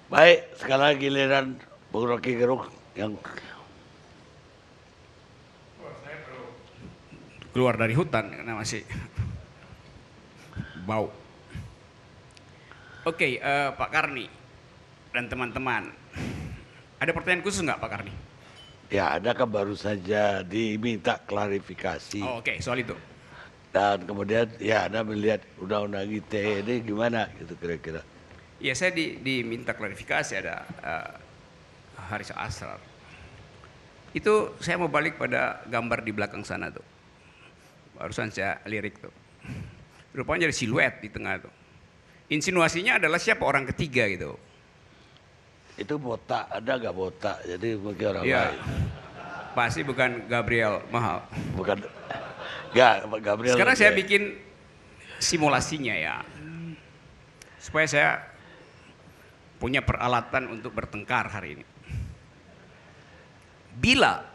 Baik, sekarang giliran Bung Rocky Gerung yang Keluar dari hutan karena masih bau. Oke, Pak Karni dan teman-teman, ada pertanyaan khusus nggak Pak Karni? ya ada kan baru saja diminta klarifikasi Oh, oke, soal itu. dan kemudian ya Anda melihat undang-undang ITE ini gimana gitu kira-kira. Ya, saya diminta klarifikasi ada Haris Asrar. Itu saya mau balik pada gambar di belakang sana tuh. Barusan saya lirik tuh. Rupanya ada siluet di tengah tuh. Insinuasinya adalah siapa orang ketiga gitu. Itu botak, ada nggak botak? Jadi mungkin orang Ya, lain. pasti bukan Gabriel Mahal. Bukan, nggak Gabriel. Sekarang saya bikin simulasinya ya. Supaya saya punya peralatan untuk bertengkar hari ini. Bila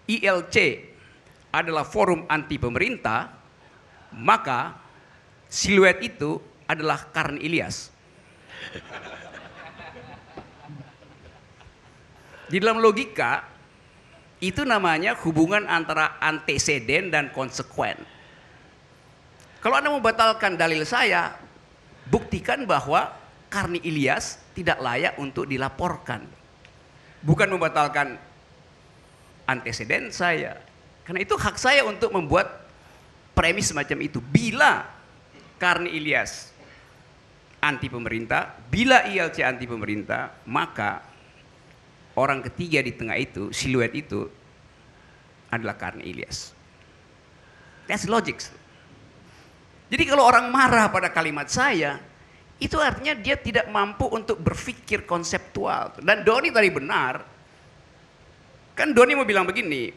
ILC adalah forum anti pemerintah, maka siluet itu adalah Karni Ilyas. Di dalam logika, itu namanya hubungan antara anteseden dan konsekuen. Kalau Anda membatalkan dalil saya, buktikan bahwa Karni Ilyas tidak layak untuk dilaporkan. Bukan membatalkan anteseden saya. Karena itu hak saya untuk membuat premis semacam itu. Bila Karni Ilyas anti pemerintah, bila ILC anti pemerintah, maka orang ketiga di tengah itu, siluet itu adalah Karni Ilyas. That's logic. Jadi kalau orang marah pada kalimat saya, itu artinya dia tidak mampu untuk berpikir konseptual. Dan Doni tadi benar. Kan Doni mau bilang begini,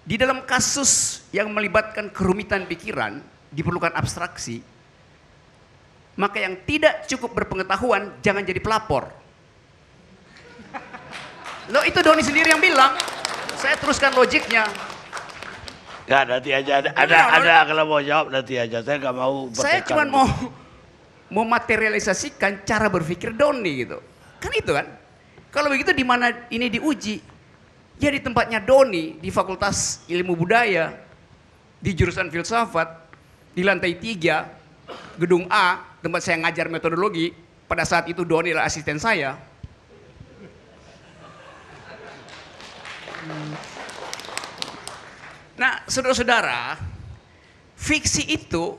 di dalam kasus yang melibatkan kerumitan pikiran, diperlukan abstraksi, maka yang tidak cukup berpengetahuan jangan jadi pelapor. Loh, itu Doni sendiri yang bilang. Saya teruskan logiknya. Nggak, nanti aja ada kalau mau jawab nanti aja. Saya nggak mau Saya bertengkar. cuma mau mematerialisasikan cara berpikir Doni gitu. Kan itu kan. Kalau begitu di mana ini diuji? Ya di tempatnya Doni, di Fakultas Ilmu Budaya, di jurusan filsafat, di lantai 3, gedung A, tempat saya ngajar metodologi. Pada saat itu Doni adalah asisten saya. Nah, saudara-saudara, fiksi itu,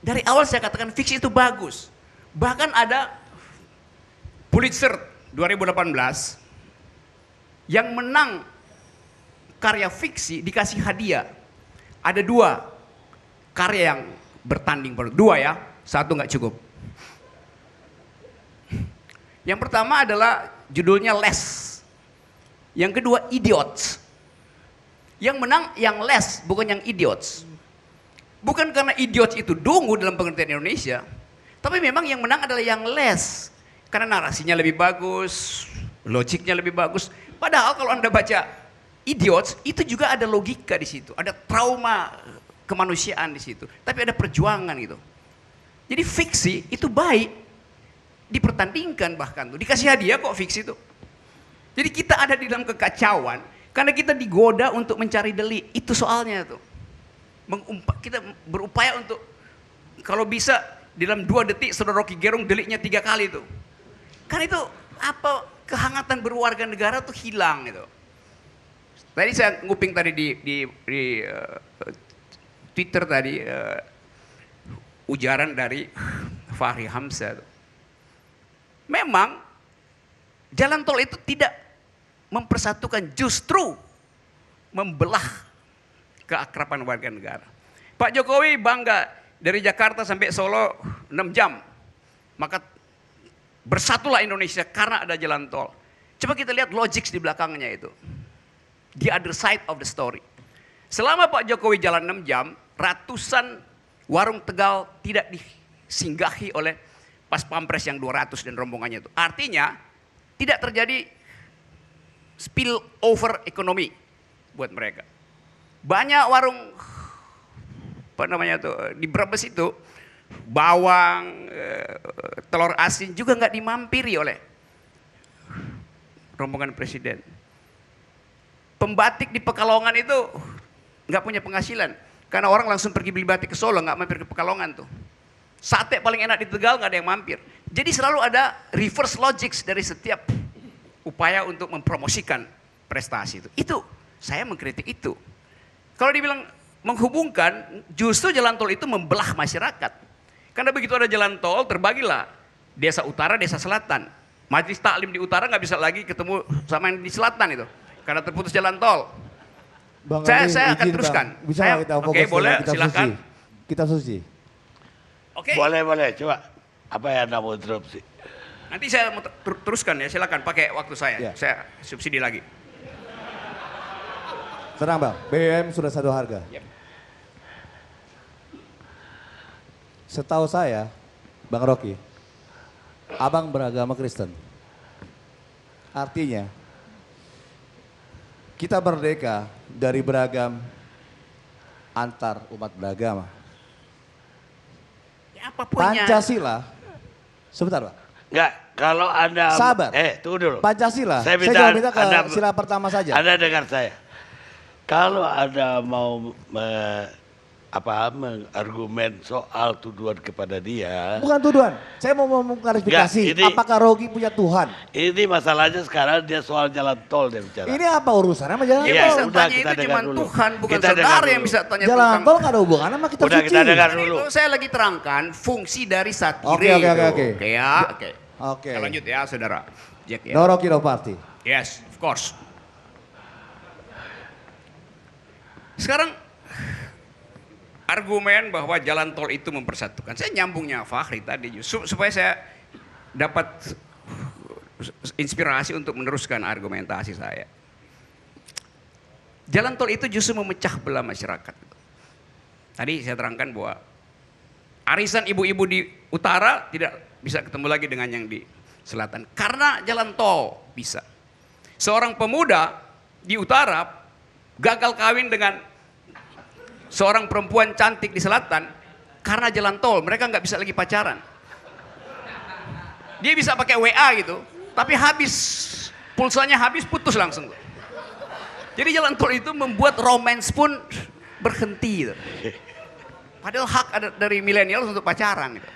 dari awal saya katakan fiksi itu bagus. Bahkan ada Pulitzer 2018 yang menang karya fiksi dikasih hadiah. Ada 2 karya yang bertanding, 2 ya, 1 nggak cukup. Yang pertama adalah judulnya Les. Yang kedua Idiots. Yang menang yang Les, bukan yang Idiots. Bukan karena idiots itu dungu dalam pengertian Indonesia, tapi memang yang menang adalah yang Les. Karena narasinya lebih bagus, logiknya lebih bagus. Padahal kalau Anda baca Idiots, itu juga ada logika di situ, ada trauma kemanusiaan di situ, tapi ada perjuangan gitu. Jadi fiksi itu baik, dipertandingkan bahkan tuh, dikasih hadiah kok fiksi itu. Jadi kita ada di dalam kekacauan karena kita digoda untuk mencari delik, itu soalnya tuh. Kita berupaya untuk kalau bisa dalam 2 detik Saudara Rocky Gerung deliknya 3 kali tuh. Kan itu apa kehangatan berwarga negara tuh hilang gitu. Tadi saya nguping tadi di Twitter tadi ujaran dari Fahri Hamzah. Memang jalan tol itu tidak mempersatukan, justru membelah keakraban warga negara. Pak Jokowi bangga dari Jakarta sampai Solo 6 jam. Maka bersatulah Indonesia karena ada jalan tol. Coba kita lihat logik di belakangnya itu. The other side of the story. Selama Pak Jokowi jalan 6 jam, ratusan warung Tegal tidak disinggahi oleh pas pampres yang 200 dan rombongannya itu. Artinya tidak terjadi spill over ekonomi buat mereka. Banyak warung apa namanya tuh di Brebes itu bawang, telur asin juga nggak dimampiri oleh rombongan presiden. Pembatik di Pekalongan itu nggak punya penghasilan karena orang langsung pergi beli batik ke Solo, nggak mampir ke Pekalongan tuh. Sate paling enak di Tegal nggak ada yang mampir. Jadi selalu ada reverse logics dari setiap upaya untuk mempromosikan prestasi itu. Itu saya mengkritik itu. Kalau dibilang menghubungkan, justru jalan tol itu membelah masyarakat. Karena begitu ada jalan tol, terbagilah desa utara, desa selatan. Majelis taklim di utara nggak bisa lagi ketemu sama yang di selatan itu, karena terputus jalan tol. Bang Saya akan izin, teruskan. Bang. Bisa nggak kita fokus Oke, boleh, kitab silakan. suci? Kitab suci. Oke. Boleh. Coba. Apa yang Anda mau interupsi? Nanti saya mau teruskan ya, silakan pakai waktu saya. Ya. Saya subsidi lagi. Tenang Bang, BBM sudah satu harga. Yep. Setahu saya, Bang Rocky, Abang beragama Kristen. Artinya, kita merdeka dari beragam antar umat beragama. Ya, apapunnya. Pancasila, sebentar Pak. Enggak, kalau Anda... Sabar. Tunggu dulu. Pancasila, Saya saya minta ke Anda- sila pertama saja. Anda dengar saya. Kalau Anda mau mengargumen soal tuduhan kepada dia, Bukan tuduhan, saya mau mengklarifikasi. Enggak, ini- Apakah Rocky punya Tuhan? ini masalahnya sekarang dia soal jalan tol dia bicara. Ini apa urusannya sama jalan Yang Iya, tol? bisa udah, tanya kita itu dengar cuma dulu. Tuhan, bukan Kita dengar saudara yang dulu. bisa tanya Jalan tentang. tol nggak ada hubungan sama kitab Udah, suci. kita dengar Kan dulu. itu saya lagi terangkan fungsi dari satire Oke. itu. Oke ya, oke. Oke. Kita lanjut ya, saudara. Jack ya. No Rocky no party. Yes, of course. Sekarang argumen bahwa jalan tol itu mempersatukan. Saya nyambungnya Fahri tadi supaya saya dapat inspirasi untuk meneruskan argumentasi saya. Jalan tol itu justru memecah belah masyarakat. Tadi saya terangkan bahwa arisan ibu-ibu di utara tidak bisa ketemu lagi dengan yang di selatan karena jalan tol bisa. Seorang pemuda di utara gagal kawin dengan seorang perempuan cantik di selatan karena jalan tol, mereka nggak bisa lagi pacaran. Dia bisa pakai WA gitu, tapi habis pulsanya habis putus langsung. Jadi jalan tol itu membuat romance pun berhenti. Gitu. Padahal hak ada dari milenial untuk pacaran. Gitu.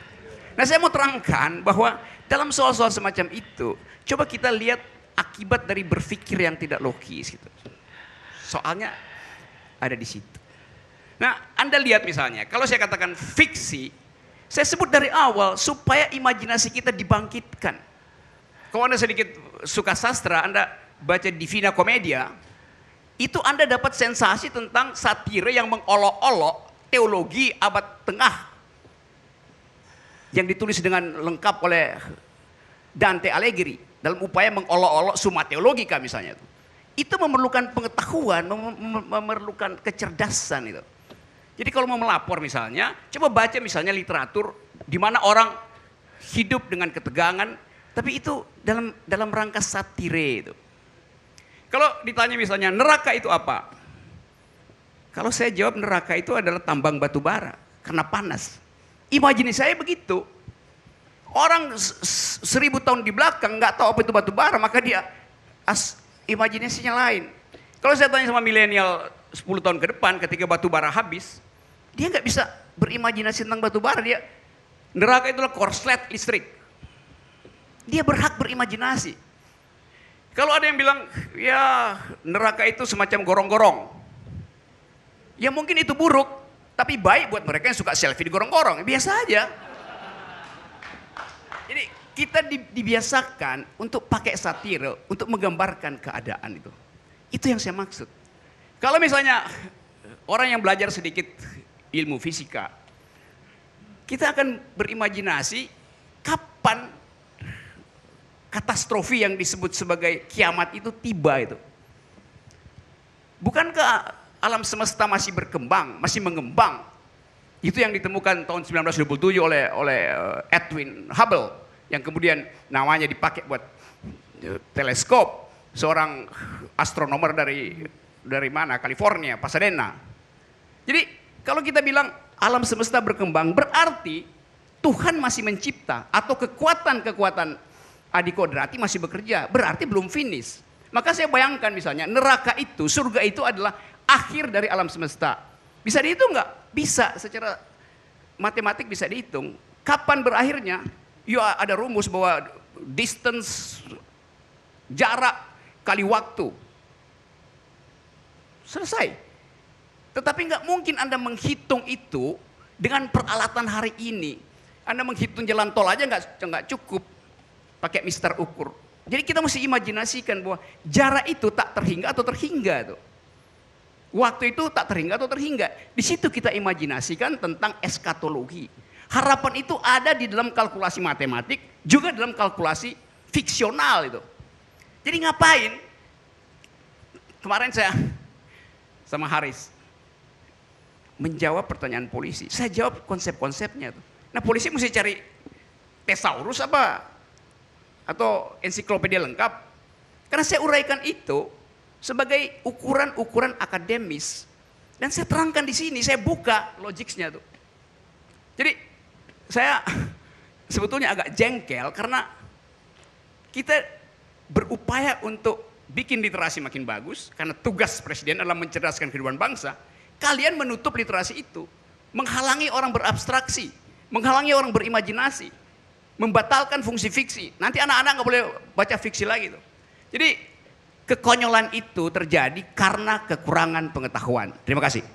Nah saya mau terangkan bahwa dalam soal-soal semacam itu, coba kita lihat akibat dari berpikir yang tidak logis. Gitu. Soalnya ada di situ. Nah, Anda lihat misalnya, kalau saya katakan fiksi, saya sebut dari awal supaya imajinasi kita dibangkitkan. Kalau Anda sedikit suka sastra, Anda baca Divina Commedia, itu Anda dapat sensasi tentang satire yang mengolok-olok teologi abad tengah. Yang ditulis dengan lengkap oleh Dante Alighieri dalam upaya mengolok-olok Summa Theologica misalnya. Itu memerlukan pengetahuan, memerlukan kecerdasan itu. Jadi kalau mau melapor misalnya, coba baca misalnya literatur di mana orang hidup dengan ketegangan, tapi itu dalam rangka satire itu. Kalau ditanya misalnya neraka itu apa? Kalau saya jawab neraka itu adalah tambang batu bara karena panas. Imajinasi saya begitu. Orang 1000 tahun di belakang nggak tahu apa itu batu bara, maka dia imajinasinya lain. Kalau saya tanya sama milenial 10 tahun ke depan ketika batu bara habis, dia nggak bisa berimajinasi tentang batu bara. Dia neraka itulah korslet listrik. Dia berhak berimajinasi. Kalau ada yang bilang ya neraka itu semacam gorong-gorong, ya mungkin itu buruk, tapi baik buat mereka yang suka selfie di gorong-gorong. Biasa aja. Jadi kita dibiasakan untuk pakai satire untuk menggambarkan keadaan itu. Itu yang saya maksud. Kalau misalnya orang yang belajar sedikit ilmu fisika, kita akan berimajinasi kapan katastrofi yang disebut sebagai kiamat itu tiba itu. Bukankah alam semesta masih berkembang, masih mengembang? Itu yang ditemukan tahun 1927 oleh Edwin Hubble yang kemudian namanya dipakai buat teleskop, seorang astronomer dari mana? California, Pasadena. Jadi kalau kita bilang alam semesta berkembang berarti Tuhan masih mencipta atau kekuatan-kekuatan adikodrati masih bekerja, berarti belum finish. Maka saya bayangkan misalnya neraka itu, surga itu adalah akhir dari alam semesta. Bisa dihitung nggak? Bisa, secara matematik bisa dihitung. Kapan berakhirnya? Ya ada rumus bahwa distance, jarak kali waktu. Selesai. Tetapi nggak mungkin Anda menghitung itu dengan peralatan hari ini. Anda menghitung jalan tol aja nggak cukup pakai mister ukur. Jadi kita mesti imajinasikan bahwa jarak itu tak terhingga atau terhingga tuh. Waktu itu tak terhingga atau terhingga. Di situ kita imajinasikan tentang eskatologi. Harapan itu ada di dalam kalkulasi matematik, juga dalam kalkulasi fiksional itu. Jadi ngapain? Kemarin saya sama Haris menjawab pertanyaan polisi. Saya jawab konsep-konsepnya tuh. Nah polisi mesti cari tesaurus apa? Atau ensiklopedia lengkap. Karena saya uraikan itu sebagai ukuran-ukuran akademis. Dan saya terangkan di sini, saya buka logiksnya tuh. Jadi saya sebetulnya agak jengkel karena kita berupaya untuk bikin literasi makin bagus. Karena tugas presiden adalah mencerdaskan kehidupan bangsa. Kalian menutup literasi itu. Menghalangi orang berabstraksi. Menghalangi orang berimajinasi, membatalkan fungsi fiksi. Nanti anak-anak nggak boleh baca fiksi lagi tuh. Jadi kekonyolan itu terjadi karena kekurangan pengetahuan. Terima kasih.